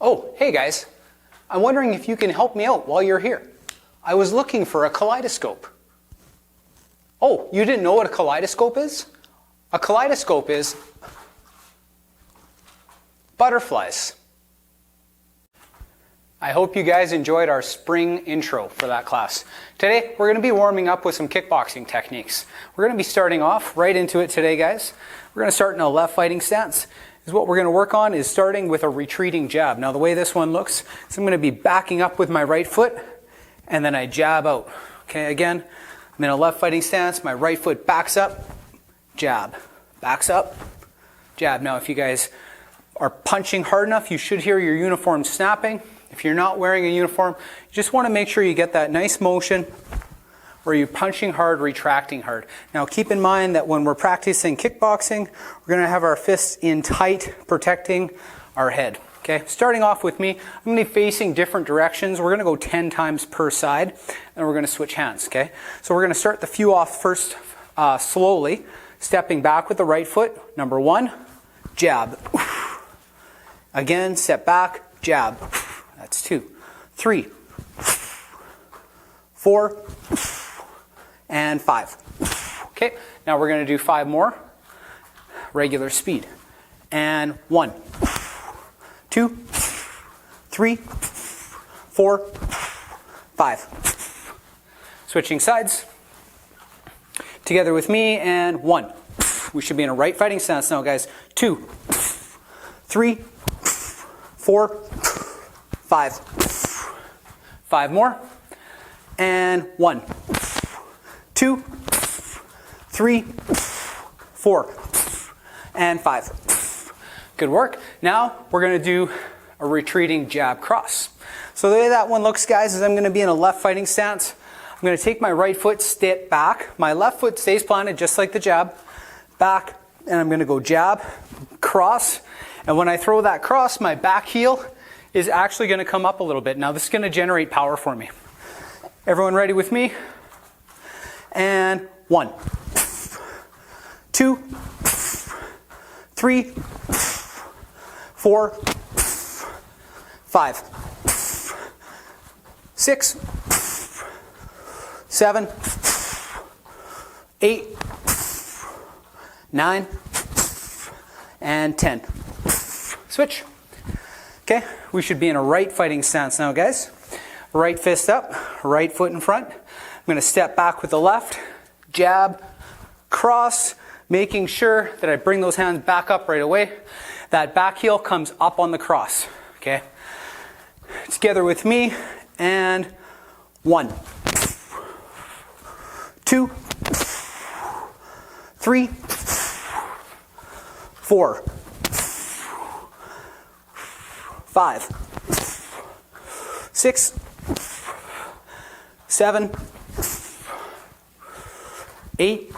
Oh, hey guys. I'm wondering if you can help me out while you're here. I was looking for a kaleidoscope. Oh, you didn't know what a kaleidoscope is? A kaleidoscope is butterflies. I hope you guys enjoyed our spring intro for that class. Today, we're going to be warming up with some kickboxing techniques. We're going to be starting off right into it today, guys. We're going to start in a left fighting stance. What we're going to work on is starting with a retreating jab. Now, the way this one looks is I'm going to be backing up with my right foot, and then I jab out. Okay, again, I'm in a left fighting stance. My right foot backs up, jab, backs up, jab. Now, if you guys are punching hard enough, you should hear your uniform snapping. If you're not wearing a uniform, you just want to make sure you get that nice motion where you're punching hard, retracting hard. Now keep in mind that when we're practicing kickboxing, we're going to have our fists in tight, protecting our head. Okay, starting off with me, I'm going to be facing different directions. We're going to go 10 times per side, and we're going to switch hands. Okay, so we're going to start the few off first slowly, stepping back with the right foot. Number 1, jab. Again, step back, jab. That's 2, 3, 4, and 5. Okay, now we're going to do 5 more. Regular speed. And 1, 2, 3, 4, 5. Switching sides. Together with me, and 1. We should be in a right fighting stance now, guys. 2, 3, 4, 5. 5 more. And 1, 2, 3, 4, and 5. Good work. Now we're going to do a retreating jab cross. So the way that one looks, guys, is I'm going to be in a left fighting stance. I'm going to take my right foot, step back. My left foot stays planted just like the jab. Back, and I'm going to go jab, cross. And when I throw that cross, my back heel is actually going to come up a little bit. Now this is going to generate power for me. Everyone ready with me? And 1, 2, 3, 4, 5, 6, 7, 8, 9, and 10. Switch. Okay, we should be in a right fighting stance now, guys. Right fist up, right foot in front. I'm going to step back with the left, jab, cross, making sure that I bring those hands back up right away. That back heel comes up on the cross. Okay, together with me, and 1, 2, 3, 4, 5, 6, 7, 8,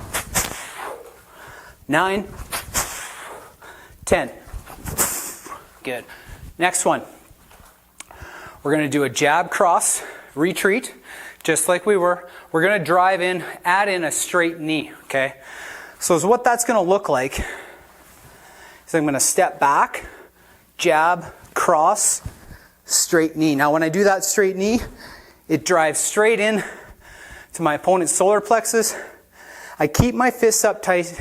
9, 10. Good. Next one. We're going to do a jab cross, retreat, just like we were. We're going to drive in, add in a straight knee, okay? So what that's going to look like is I'm going to step back, jab, cross, straight knee. Now when I do that straight knee, it drives straight in to my opponent's solar plexus. I keep my fists up tight,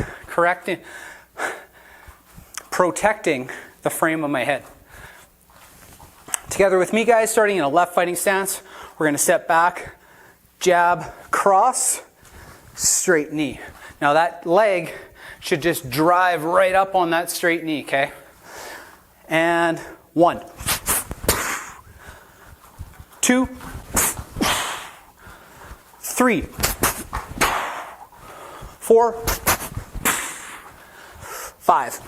protecting the frame of my head. Together with me, guys, starting in a left fighting stance, we're going to step back, jab, cross, straight knee. Now that leg should just drive right up on that straight knee, okay? And 1, 2, 3, 4, 5,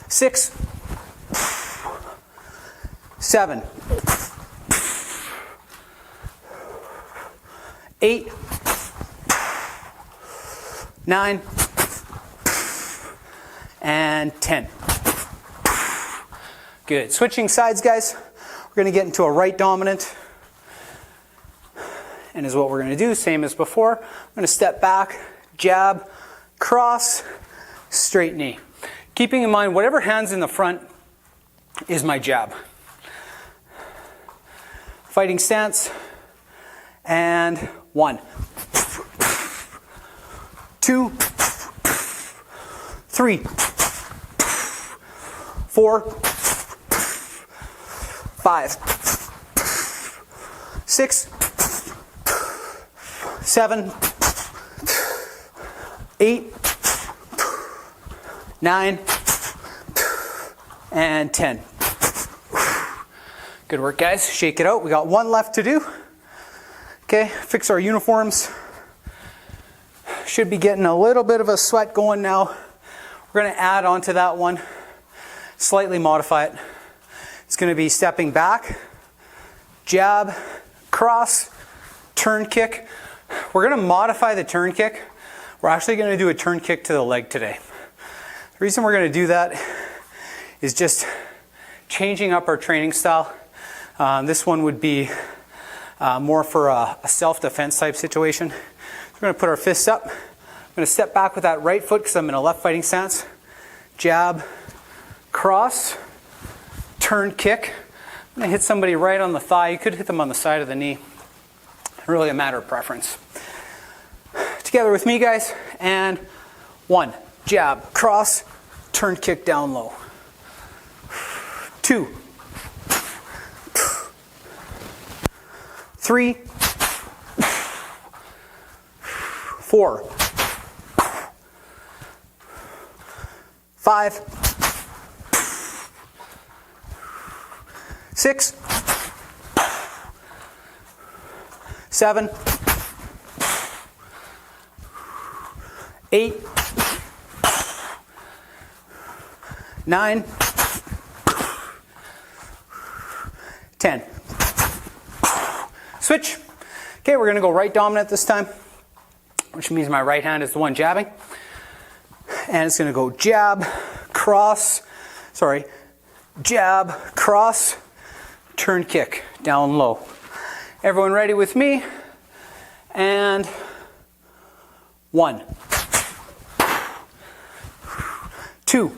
6, 7, 8, 9, and 10. Good. Switching sides, guys. We're going to get into a right dominant. And is what we're going to do, same as before. I'm going to step back, jab, cross, straight knee. Keeping in mind, whatever hand's in the front is my jab. Fighting stance, and 1, 2, 3, 4, 5, 6, 7, 8, 9, and 10. Good work, guys. Shake it out. We got one left to do. Okay, fix our uniforms. Should be getting a little bit of a sweat going now. We're going to add on to that one, slightly modify it. It's going to be stepping back, jab, cross, turn kick. We're going to modify the turn kick. We're actually going to do a turn kick to the leg today. The reason we're going to do that is just changing up our training style. This one would be more for a self-defense type situation. We're going to put our fists up. I'm going to step back with that right foot because I'm in a left fighting stance. Jab, cross, turn kick. I'm going to hit somebody right on the thigh. You could hit them on the side of the knee. Really a matter of preference. Together with me, guys. And 1, jab, cross, turn kick down low. 2, 3, 4, 5, 6, 7, 8, 9, 10. Switch. Okay, we're going to go right dominant this time, which means my right hand is the one jabbing. And it's going to go jab, cross, turn kick, down low. Everyone ready with me? And 1, 2,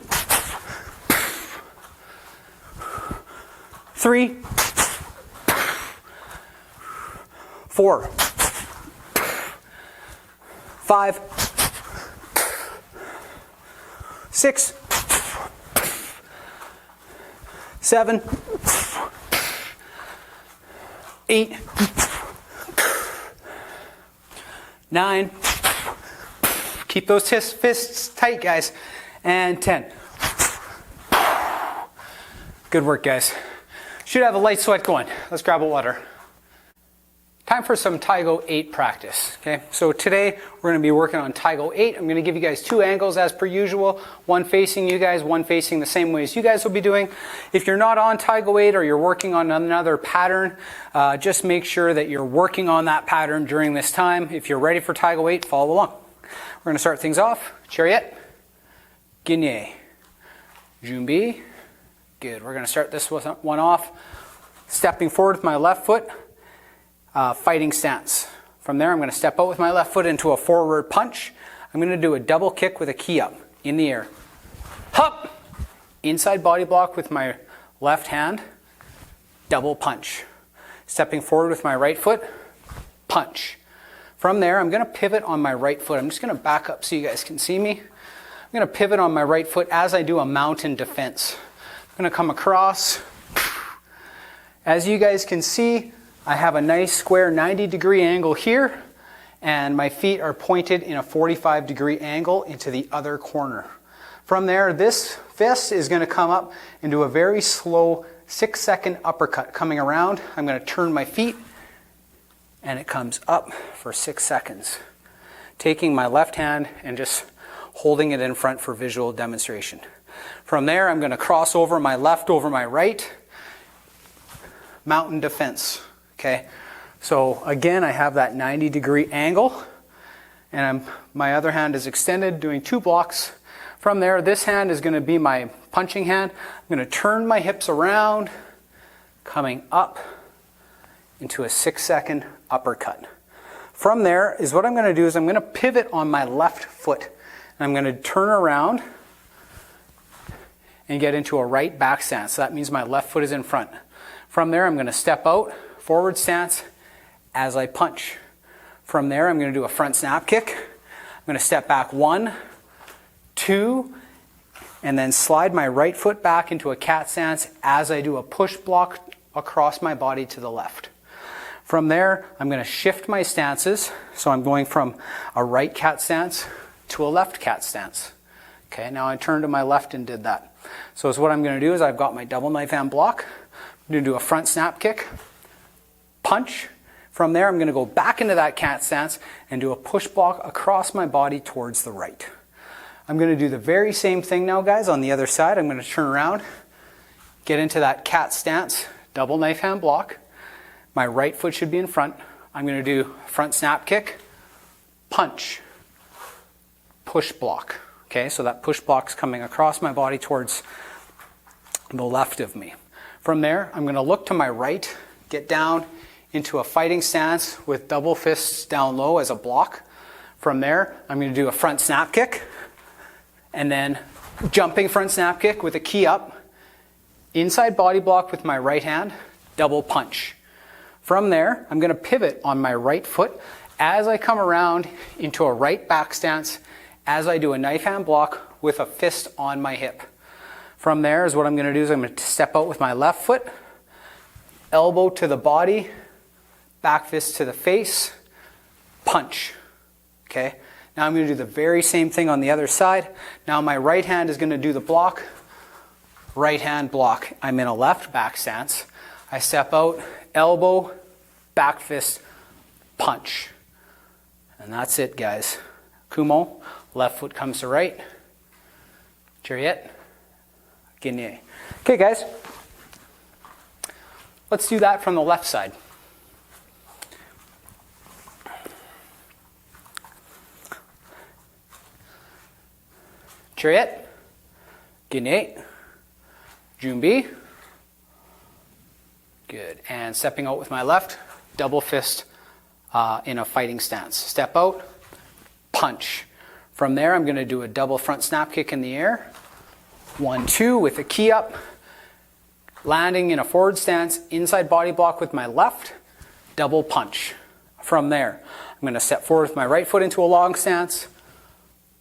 3, 4, 5, 6, 7, 8, 9, keep those fists tight, guys, and 10. Good work, guys. Should have a light sweat going. Let's grab a water. Time for some Taigo 8 practice. Okay, so today we're going to be working on Taigo 8. I'm going to give you guys 2 angles as per usual, one facing you guys, one facing the same way as you guys will be doing. If you're not on Taigo 8 or you're working on another pattern, just make sure that you're working on that pattern during this time. If you're ready for Taigo 8, follow along. We're going to start things off. Chariot, Guinea, Jumbi. Good. We're going to start this one off. Stepping forward with my left foot. Fighting stance. From there, I'm going to step out with my left foot into a forward punch. I'm going to do a double kick with a key up in the air. Hop! Inside body block with my left hand. Double punch. Stepping forward with my right foot. Punch. From there, I'm going to pivot on my right foot. I'm just going to back up so you guys can see me. I'm going to pivot on my right foot as I do a mountain defense. I'm going to come across. As you guys can see, I have a nice square 90-degree angle here, and my feet are pointed in a 45-degree angle into the other corner. From there, this fist is going to come up and do a very slow 6-second uppercut coming around. I'm going to turn my feet, and it comes up for 6 seconds. Taking my left hand and just holding it in front for visual demonstration. From there, I'm going to cross over my left over my right. Mountain defense. Okay, so again, I have that 90-degree angle, and my other hand is extended, doing 2 blocks. From there, this hand is going to be my punching hand. I'm going to turn my hips around, coming up into a 6-second uppercut. From there is what I'm going to do is I'm going to pivot on my left foot, and I'm going to turn around, and get into a right back stance. So that means my left foot is in front. From there, I'm going to step out, forward stance, as I punch. From there, I'm going to do a front snap kick. I'm going to step back 1, 2, and then slide my right foot back into a cat stance as I do a push block across my body to the left. From there, I'm going to shift my stances. So I'm going from a right cat stance to a left cat stance. Okay, now I turned to my left and did that. So what I'm going to do is I've got my double knife hand block. I'm going to do a front snap kick, punch. From there, I'm going to go back into that cat stance and do a push block across my body towards the right. I'm going to do the very same thing now, guys, on the other side. I'm going to turn around, get into that cat stance, double knife hand block. My right foot should be in front. I'm going to do front snap kick, punch, push block. Okay, so that push block's coming across my body towards the left of me. From there, I'm going to look to my right, get down into a fighting stance with double fists down low as a block. From there, I'm going to do a front snap kick, and then jumping front snap kick with a key up, inside body block with my right hand, double punch. From there, I'm going to pivot on my right foot as I come around into a right back stance as I do a knife hand block with a fist on my hip. From there is what I'm going to do is I'm going to step out with my left foot, elbow to the body, back fist to the face, punch. Okay? Now I'm going to do the very same thing on the other side. Now my right hand is going to do the block, right hand block. I'm in a left back stance. I step out, elbow, back fist, punch. And that's it, guys. Kumo, left foot comes to right. Chariot, guignée. Okay, guys. Let's do that from the left side. Chariot, guignée, Jumbi. Good. And stepping out with my left, double fist in a fighting stance. Step out, punch. From there, I'm going to do a double front snap kick in the air. 1, 2 with a key up. Landing in a forward stance, inside body block with my left, double punch. From there, I'm going to step forward with my right foot into a long stance,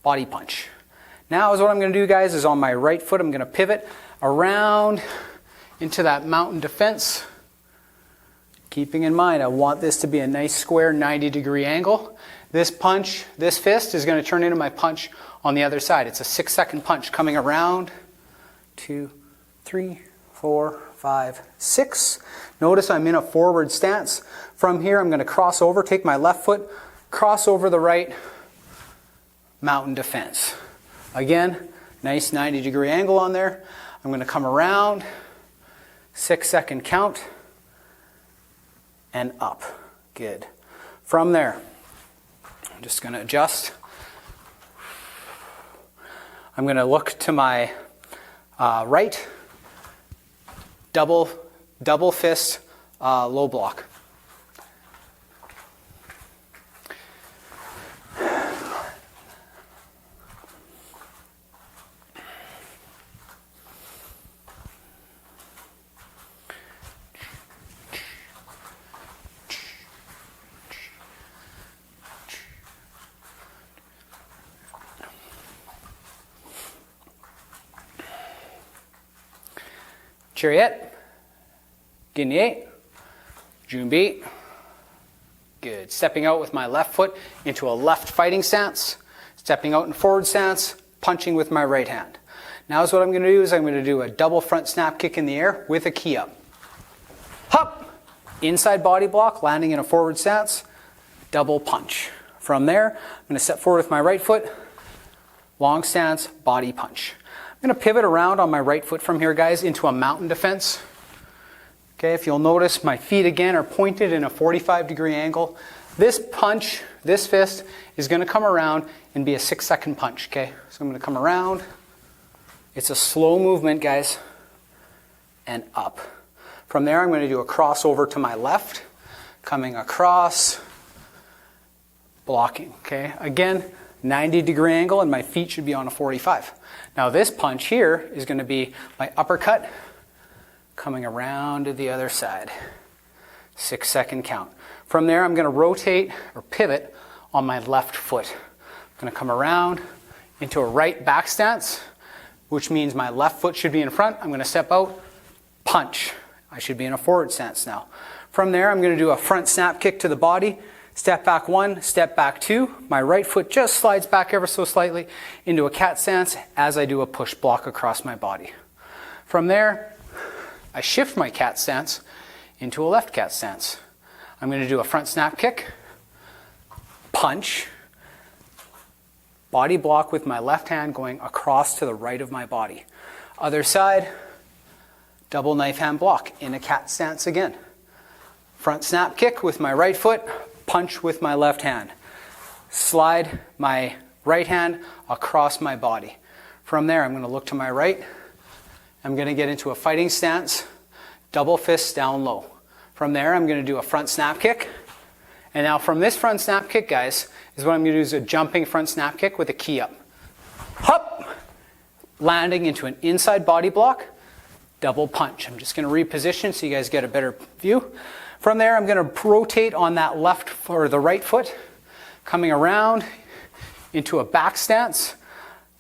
body punch. Now is what I'm going to do, guys, is on my right foot, I'm going to pivot around into that mountain defense. Keeping in mind, I want this to be a nice square 90-degree angle. This punch, this fist is going to turn into my punch on the other side. It's a 6-second punch coming around. 2, 3, 4, 5, 6. Notice I'm in a forward stance. From here, I'm going to cross over, take my left foot, cross over the right, mountain defense. Again, nice 90-degree angle on there. I'm going to come around, 6-second count, and up. Good. From there, I'm just going to adjust. I'm going to look to my right, double fist, low block. Chariot, guignée, Jumbi. Good. Stepping out with my left foot into a left fighting stance. Stepping out in forward stance, punching with my right hand. Now is what I'm going to do is I'm going to do a double front snap kick in the air with a key up. Hop! Inside body block, landing in a forward stance, double punch. From there, I'm going to step forward with my right foot, long stance, body punch. I'm going to pivot around on my right foot from here, guys, into a mountain defense. Okay, if you'll notice, my feet again are pointed in a 45-degree angle. This punch, this fist, is going to come around and be a 6-second punch, okay? So I'm going to come around. It's a slow movement, guys, and up. From there, I'm going to do a crossover to my left, coming across, blocking, okay? Again, 90-degree angle, and my feet should be on a 45. Now this punch here is going to be my uppercut coming around to the other side. 6-second count. From there, I'm going to rotate or pivot on my left foot. I'm going to come around into a right back stance, which means my left foot should be in front. I'm going to step out, punch. I should be in a forward stance now. From there, I'm going to do a front snap kick to the body. Step back 1, step back 2. My right foot just slides back ever so slightly into a cat stance as I do a push block across my body. From there, I shift my cat stance into a left cat stance. I'm going to do a front snap kick, punch, body block with my left hand going across to the right of my body. Other side, double knife hand block in a cat stance again. Front snap kick with my right foot, punch with my left hand. Slide my right hand across my body. From there, I'm going to look to my right. I'm going to get into a fighting stance, double fists down low. From there, I'm going to do a front snap kick. And now from this front snap kick, guys, is what I'm going to do is a jumping front snap kick with a key up. Hop! Landing into an inside body block, double punch. I'm just going to reposition so you guys get a better view. From there, I'm going to rotate on that left or the right foot, coming around into a back stance,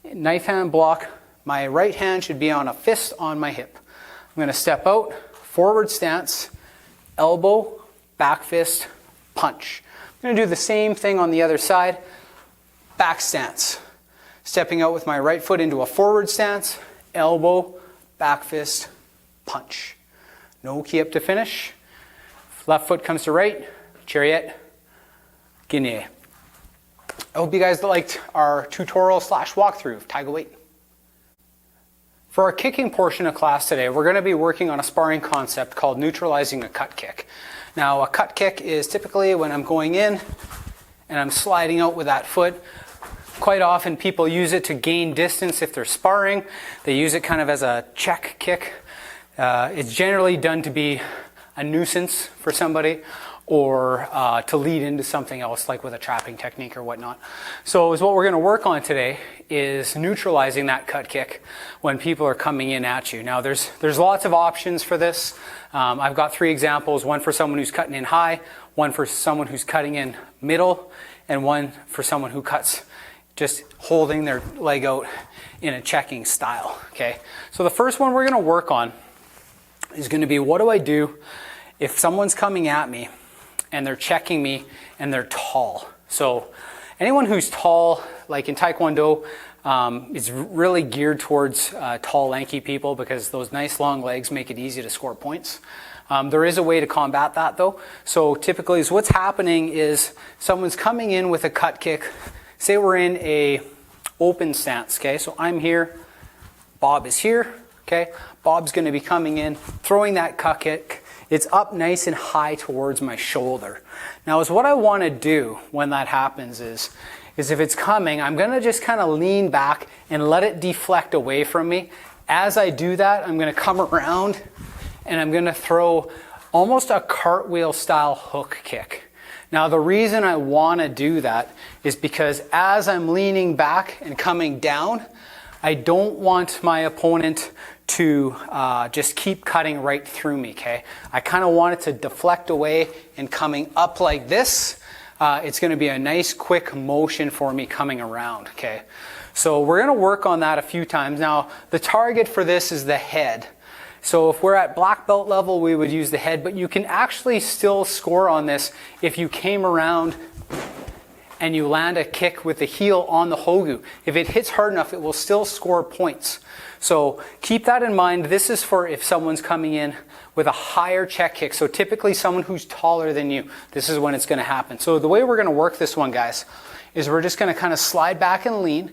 knife hand block. My right hand should be on a fist on my hip. I'm going to step out, forward stance, elbow, back fist, punch. I'm going to do the same thing on the other side, back stance. Stepping out with my right foot into a forward stance, elbow, back fist, punch. No key up to finish. Left foot comes to right, chariot, guinea. I hope you guys liked our tutorial / walkthrough of Taiga weight. For our kicking portion of class today, we're going to be working on a sparring concept called neutralizing a cut kick. Now, a cut kick is typically when I'm going in and I'm sliding out with that foot. Quite often people use it to gain distance if they're sparring. They use it kind of as a check kick. It's generally done to be a nuisance for somebody or to lead into something else like with a trapping technique or whatnot. So what we're going to work on today is neutralizing that cut kick when people are coming in at you. Now there's lots of options for this. I've got 3 examples, one for someone who's cutting in high, one for someone who's cutting in middle, and one for someone who cuts just holding their leg out in a checking style. Okay, so the first one we're going to work on is going to be, what do I do if someone's coming at me and they're checking me and they're tall? So anyone who's tall, like in Taekwondo, is really geared towards tall, lanky people because those nice long legs make it easy to score points. There is a way to combat that though. So typically is what's happening is someone's coming in with a cut kick. Say we're in a open stance, okay? So I'm here, Bob is here, okay? Bob's going to be coming in, throwing that cut kick. It's up nice and high towards my shoulder. Now, is what I want to do when that happens is if it's coming, I'm going to just kind of lean back and let it deflect away from me. As I do that, I'm going to come around and I'm going to throw almost a cartwheel style hook kick. Now, the reason I want to do that is because as I'm leaning back and coming down, I don't want my opponent to just keep cutting right through me, okay? I kind of want it to deflect away and coming up like this. It's going to be a nice quick motion for me coming around, okay? So we're going to work on that a few times. Now, the target for this is the head. So if we're at black belt level, we would use the head, but you can actually still score on this if you came around and you land a kick with the heel on the hogu. If it hits hard enough, it will still score points. So keep that in mind. This is for if someone's coming in with a higher check kick. So typically someone who's taller than you, this is when it's going to happen. So the way we're going to work this one, guys, is we're just going to kind of slide back and lean,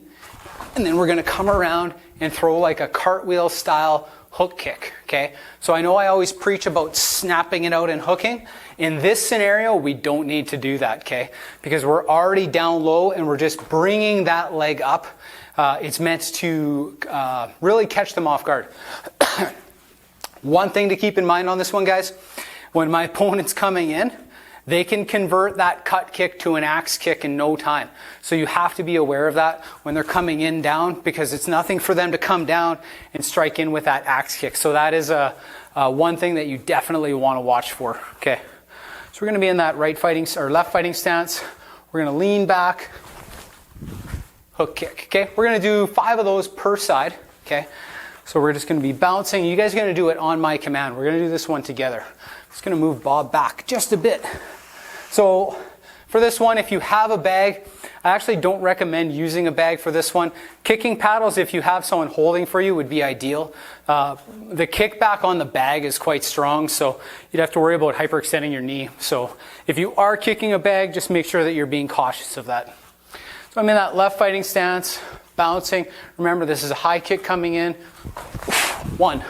and then we're going to come around and throw like a cartwheel style hook kick, okay? So I know I always preach about snapping it out and hooking. In this scenario, we don't need to do that, okay? Because we're already down low and we're just bringing that leg up. It's meant to really catch them off guard. One thing to keep in mind on this one, guys, when my opponent's coming in, they can convert that cut kick to an axe kick in no time. So you have to be aware of that when they're coming in down, because it's nothing for them to come down and strike in with that axe kick. So that is one thing that you definitely want to watch for. Okay, so we're going to be in that right fighting or left fighting stance. We're going to lean back, hook kick. Okay, we're going to do 5 of those per side. Okay, so we're just going to be bouncing. You guys are going to do it on my command. We're going to do this one together. Just going to move Bob back just a bit. So for this one, if you have a bag, I actually don't recommend using a bag for this one. Kicking paddles, if you have someone holding for you, would be ideal. The kickback on the bag is quite strong, so you'd have to worry about hyperextending your knee. So if you are kicking a bag, just make sure that you're being cautious of that. So I'm in that left fighting stance, bouncing. Remember, this is a high kick coming in. 1.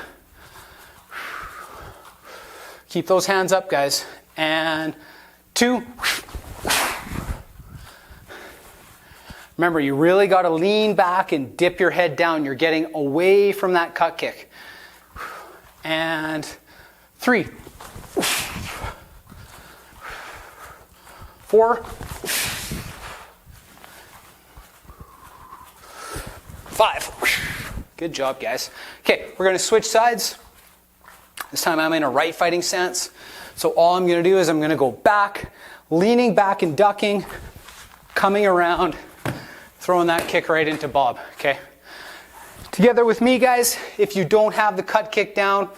Keep those hands up, guys. And 2. Remember, you really got to lean back and dip your head down. You're getting away from that cut kick. And 3. 4. 5. Good job, guys. Okay, we're going to switch sides. This time I'm in a right fighting stance. So all I'm going to do is I'm going to go back, leaning back and ducking, coming around, throwing that kick right into Bob. Okay. Together with me, guys, if you don't have the cut kick down,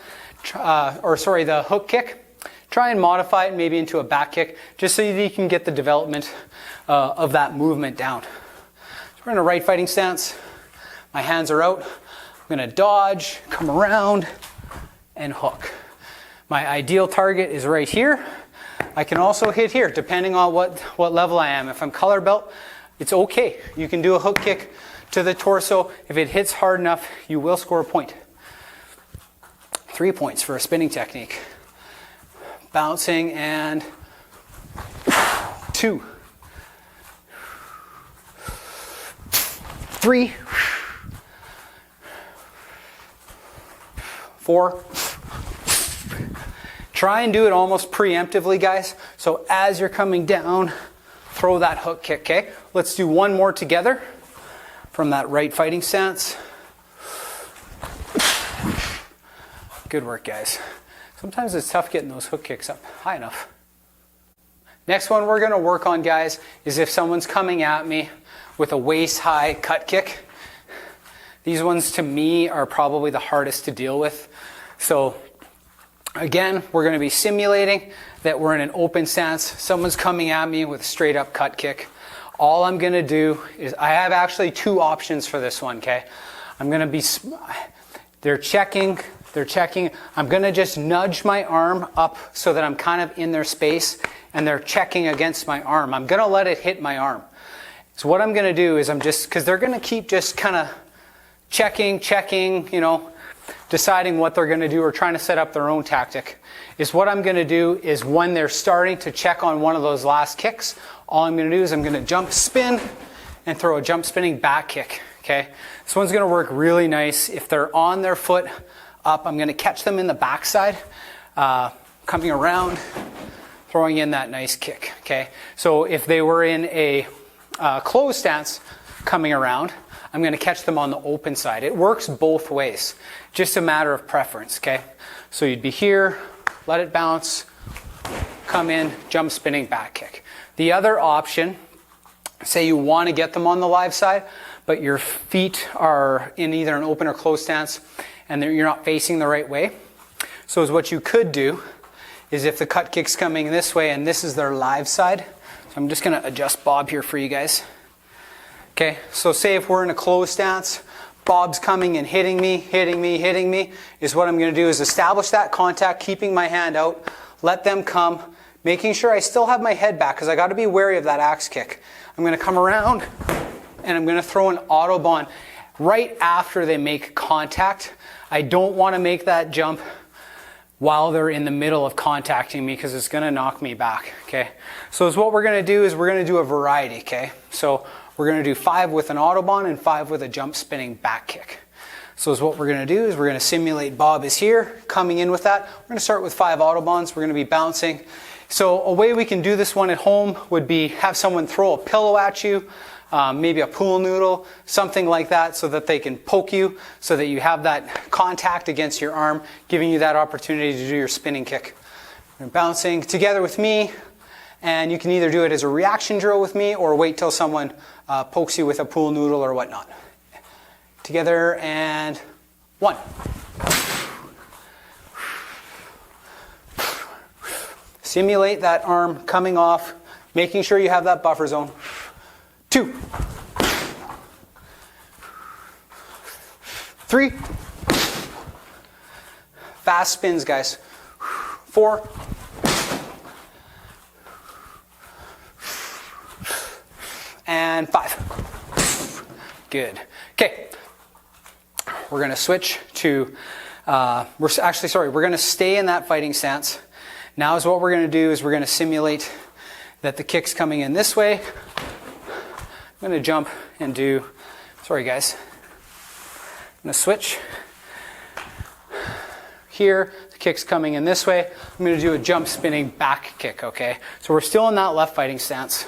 the hook kick, try and modify it maybe into a back kick, just so you can get the development of that movement down. So we're in a right fighting stance. My hands are out. I'm going to dodge, come around, and hook. My ideal target is right here. I can also hit here, depending on what level I am. If I'm color belt, it's okay. You can do a hook kick to the torso. If it hits hard enough, you will score a point. 3 points for a spinning technique. Bouncing and 2. 3. 4. Try and do it almost preemptively, guys. So as you're coming down, throw that hook kick, okay? Let's do one more together from that right fighting stance. Good work, guys. Sometimes it's tough getting those hook kicks up high enough. Next one we're going to work on, guys, is if someone's coming at me with a waist-high cut kick. These ones, to me, are probably the hardest to deal with. So again, we're going to be simulating that we're in an open stance. Someone's coming at me with a straight up cut kick. All I'm going to do is, I have actually 2 options for this one, okay? I'm going to be, they're checking. I'm going to just nudge my arm up so that I'm kind of in their space and they're checking against my arm. I'm going to let it hit my arm. So what I'm going to do is because they're going to keep just kind of checking, deciding what they're going to do or trying to set up their own tactic, is what I'm going to do is when they're starting to check on one of those last kicks, all I'm going to do is I'm going to jump spin and throw a jump spinning back kick. Okay, this one's going to work really nice. If they're on their foot up, I'm going to catch them in the backside, coming around, throwing in that nice kick. Okay, so if they were in a closed stance coming around, I'm going to catch them on the open side. It works both ways, just a matter of preference. Okay, so you'd be here, let it bounce, come in, jump spinning back kick. The other option, say you want to get them on the live side, but your feet are in either an open or closed stance and you're not facing the right way. So is what you could do is if the cut kick's coming this way and this is their live side, so I'm just going to adjust Bob here for you guys. Okay, so say if we're in a closed stance, Bob's coming and hitting me, is what I'm going to do is establish that contact, keeping my hand out, let them come, making sure I still have my head back because I got to be wary of that axe kick. I'm going to come around and I'm going to throw an autobahn right after they make contact. I don't want to make that jump while they're in the middle of contacting me because it's going to knock me back. Okay, so what we're going to do is we're going to do a variety. Okay, so we're going to do 5 with an autobahn and 5 with a jump spinning back kick. So what we're going to do is we're going to simulate Bob is here, coming in with that. We're going to start with 5 autobahns. We're going to be bouncing. So a way we can do this one at home would be have someone throw a pillow at you, maybe a pool noodle, something like that, so that they can poke you, so that you have that contact against your arm, giving you that opportunity to do your spinning kick. You're bouncing together with me, and you can either do it as a reaction drill with me or wait till someone pokes you with a pool noodle or whatnot. Together, and 1. Simulate that arm coming off, making sure you have that buffer zone. 2. 3. Fast spins, guys. 4. And 5. Good. Okay. We're going to switch to, we're going to stay in that fighting stance. Now is what we're going to do is we're going to simulate that the kick's coming in this way. I'm going to jump and do, sorry guys, I'm going to switch. Here, the kick's coming in this way. I'm going to do a jump spinning back kick, okay? So we're still in that left fighting stance.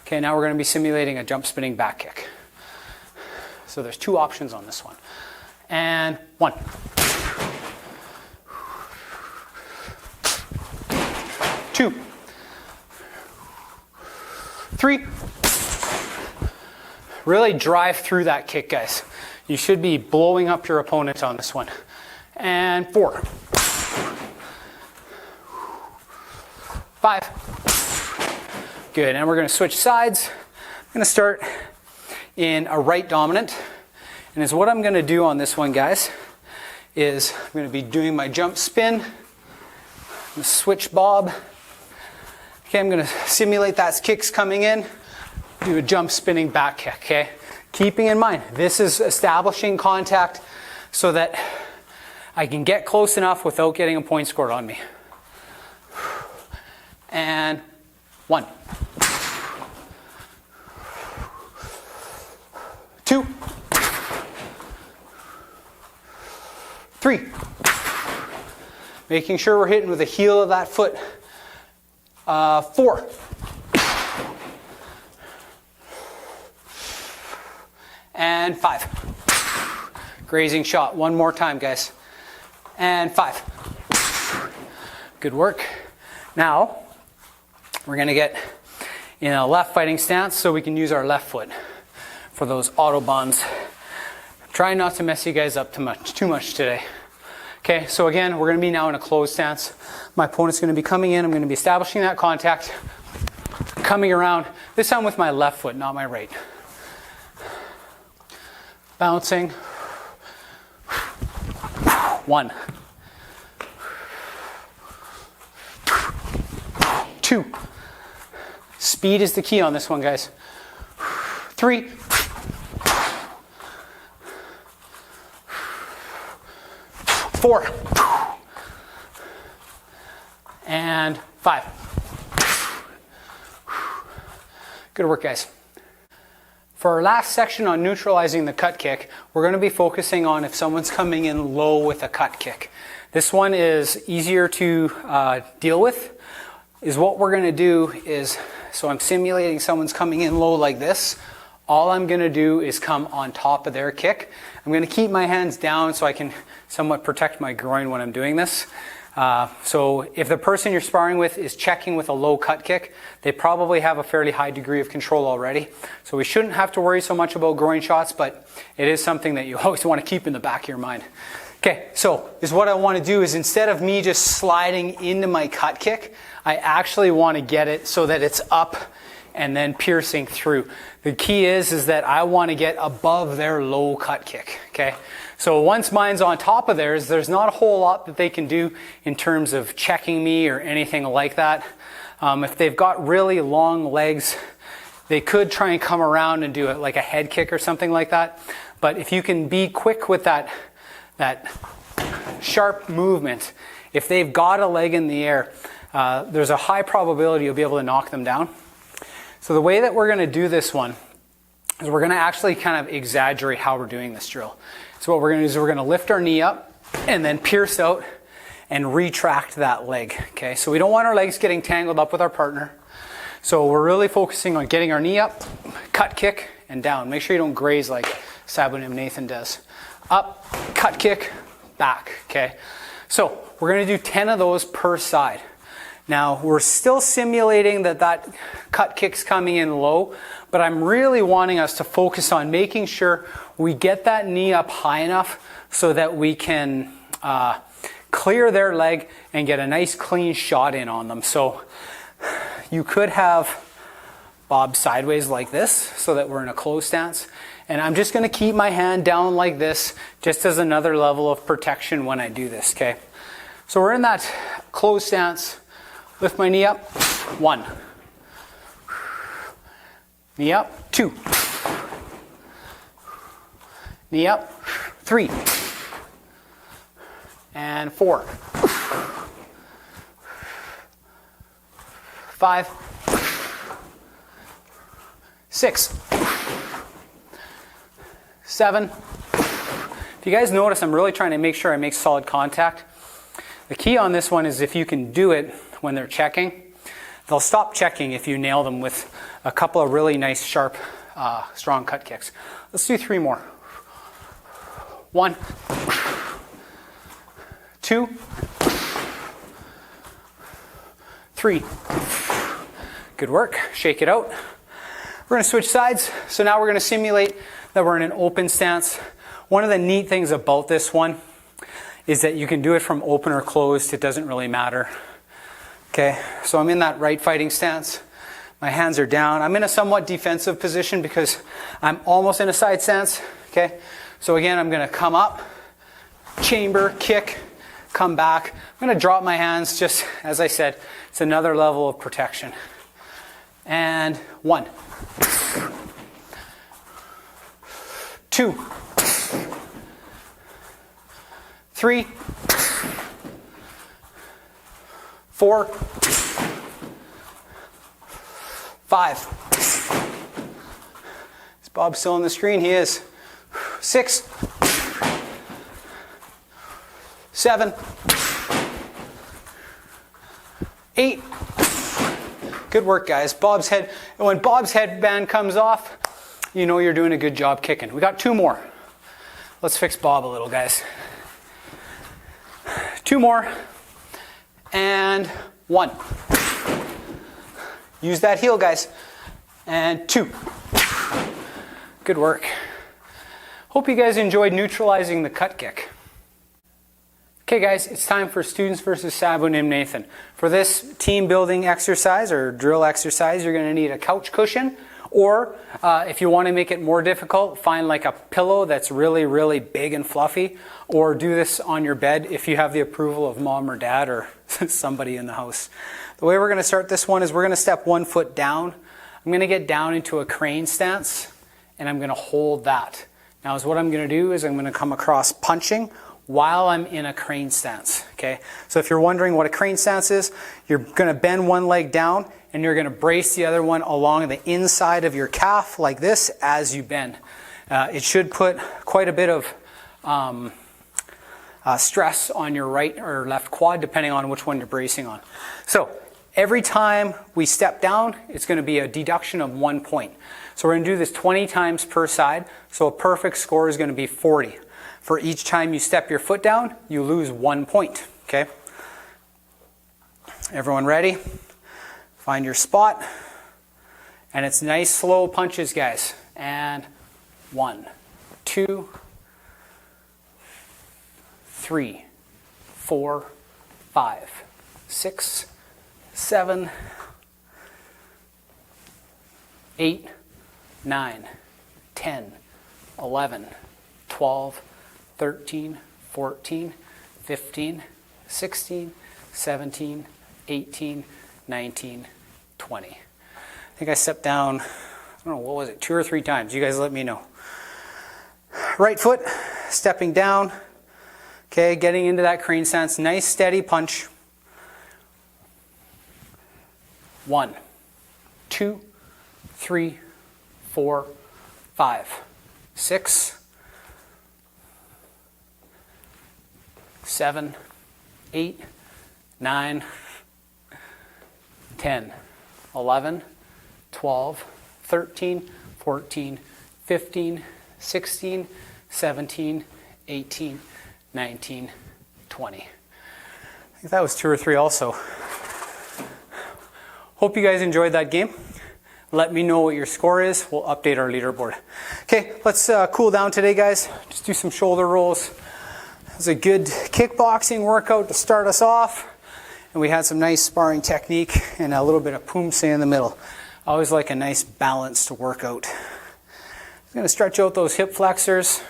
Okay, now we're going to be simulating a jump spinning back kick. So there's 2 options on this one. And 1. 2. 3. Really drive through that kick, guys. You should be blowing up your opponent on this one. And 4. 5. Good, and we're going to switch sides. I'm going to start in a right dominant. And what I'm going to do on this one, guys, is I'm going to be doing my jump spin. I'm going to switch Bob. Okay, I'm going to simulate that kick's coming in. Do a jump spinning back kick, okay? Keeping in mind, this is establishing contact so that I can get close enough without getting a point scored on me. And 1. 2. 3. Making sure we're hitting with the heel of that foot. 4. And 5. Grazing shot. One more time, guys. And 5. Good work. Now, we're going to get in a left fighting stance so we can use our left foot for those autobahns. Try not to mess you guys up too much today. Okay, so again, we're going to be now in a closed stance. My opponent's going to be coming in. I'm going to be establishing that contact, coming around, this time with my left foot, not my right. Bouncing. 1. 2. Speed is the key on this one, guys. 3. 4. And 5. Good work, guys. For our last section on neutralizing the cut kick, we're going to be focusing on if someone's coming in low with a cut kick. This one is easier to deal with. What we're going to do is, so I'm simulating someone's coming in low like this. All I'm going to do is come on top of their kick. I'm going to keep my hands down so I can somewhat protect my groin when I'm doing this. So if the person you're sparring with is checking with a low cut kick, they probably have a fairly high degree of control already. So we shouldn't have to worry so much about groin shots, but it is something that you always want to keep in the back of your mind. Okay, so what I want to do is instead of me just sliding into my cut kick, I actually want to get it so that it's up and then piercing through. The key is that I want to get above their low cut kick, okay? So once mine's on top of theirs, there's not a whole lot that they can do in terms of checking me or anything like that. If they've got really long legs, they could try and come around and do it like a head kick or something like that. But if you can be quick with that sharp movement, if they've got a leg in the air, there's a high probability you'll be able to knock them down. So the way that we're going to do this one is we're going to actually kind of exaggerate how we're doing this drill. So what we're gonna do is we're gonna lift our knee up and then pierce out and retract that leg, okay? So we don't want our legs getting tangled up with our partner. So we're really focusing on getting our knee up, cut kick, and down. Make sure you don't graze like Sabunim Nathan does. Up, cut kick, back, okay? So we're gonna do 10 of those per side. Now we're still simulating that cut kick's coming in low, but I'm really wanting us to focus on making sure we get that knee up high enough so that we can clear their leg and get a nice clean shot in on them. So you could have Bob sideways like this so that we're in a closed stance. And I'm just gonna keep my hand down like this just as another level of protection when I do this, okay? So we're in that closed stance. Lift my knee up, 1. Knee up, 2. Knee up, 3. And 4. 5. 6. 7. If you guys notice, I'm really trying to make sure I make solid contact. The key on this one is if you can do it when they're checking, they'll stop checking if you nail them with a couple of really nice, sharp, strong cut kicks. Let's do 3 more. 1, 2, 3. Good work. Shake it out. We're going to switch sides. So now we're going to simulate that we're in an open stance. One of the neat things about this one is that you can do it from open or closed. It doesn't really matter. Okay, so I'm in that right fighting stance. My hands are down. I'm in a somewhat defensive position because I'm almost in a side stance. Okay, so again, I'm going to come up, chamber, kick, come back. I'm going to drop my hands just as I said. It's another level of protection. And 1, 2, 3, 4, 5. Is Bob still on the screen? He is. 6, 7, 8. Good work, guys. When Bob's headband comes off, you know you're doing a good job kicking. We got 2 more. Let's fix Bob a little, guys. 2 more. And 1. Use that heel, guys. And 2. Good work. Hope you guys enjoyed neutralizing the cut kick. Okay guys, it's time for Students versus Sabunim Nathan. For this team building exercise or drill exercise, you're going to need a couch cushion, or if you want to make it more difficult, find like a pillow that's really, really big and fluffy, or do this on your bed if you have the approval of mom or dad or somebody in the house. The way we're going to start this one is we're going to step 1 foot down. I'm going to get down into a crane stance, and I'm going to hold that. Now, what I'm going to do is I'm going to come across punching while I'm in a crane stance, okay? So if you're wondering what a crane stance is, you're going to bend one leg down and you're going to brace the other one along the inside of your calf like this as you bend. It should put quite a bit of stress on your right or left quad depending on which one you're bracing on. So every time we step down, it's going to be a deduction of 1 point. So we're going to do this 20 times per side, so a perfect score is going to be 40. For each time you step your foot down, you lose 1 point, okay? Everyone ready? Find your spot. And it's nice, slow punches, guys. And 1, 2, 3, 4, 5, 6, 7, 8, 9, 10, 11, 12, 13, 14, 15, 16, 17, 18, 19, 20. I think I stepped down, I don't know, what was it, 2 or 3 times. You guys let me know. Right foot, stepping down. Okay, getting into that crane stance. Nice steady punch. 1, 2, 3, 4, 5, 6, 7, 8, 9, 10, 11, 12, 13, 14, 15, 16, 17, 18, 19, 20. I think that was 2 or 3 also. Hope you guys enjoyed that game. Let me know what your score is. We'll update our leaderboard. Okay, let's cool down today, guys. Just do some shoulder rolls. It was a good kickboxing workout to start us off. And we had some nice sparring technique and a little bit of poomse in the middle. I always like a nice balanced workout. I'm going to stretch out those hip flexors.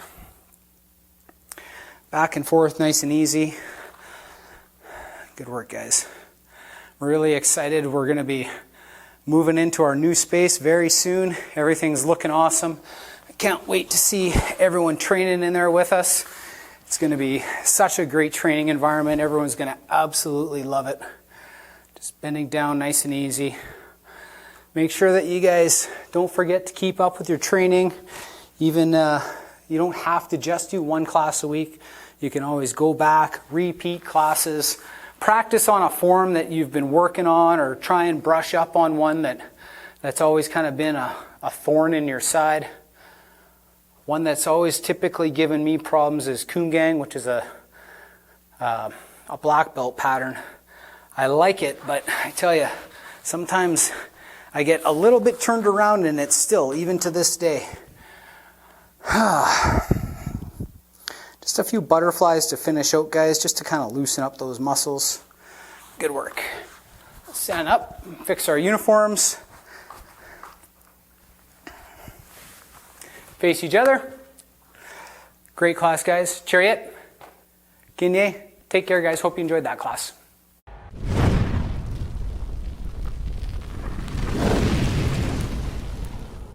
Back and forth, nice and easy. Good work, guys. Really excited. We're going to be moving into our new space very soon. Everything's looking awesome. I can't wait to see everyone training in there with us. It's going to be such a great training environment. Everyone's going to absolutely love it. Just bending down nice and easy. Make sure that you guys don't forget to keep up with your training. Even you don't have to just do 1 class a week. You can always go back, repeat classes, practice on a form that you've been working on, or try and brush up on one that's always kind of been a thorn in your side. One that's always typically given me problems is Kungang, which is a black belt pattern. I like it, but I tell you, sometimes I get a little bit turned around in it still, even to this day. Just a few butterflies to finish out, guys, just to kind of loosen up those muscles. Good work. Let's stand up, fix our uniforms. Face each other. Great class, guys. Chariot, Kinye, take care, guys. Hope you enjoyed that class.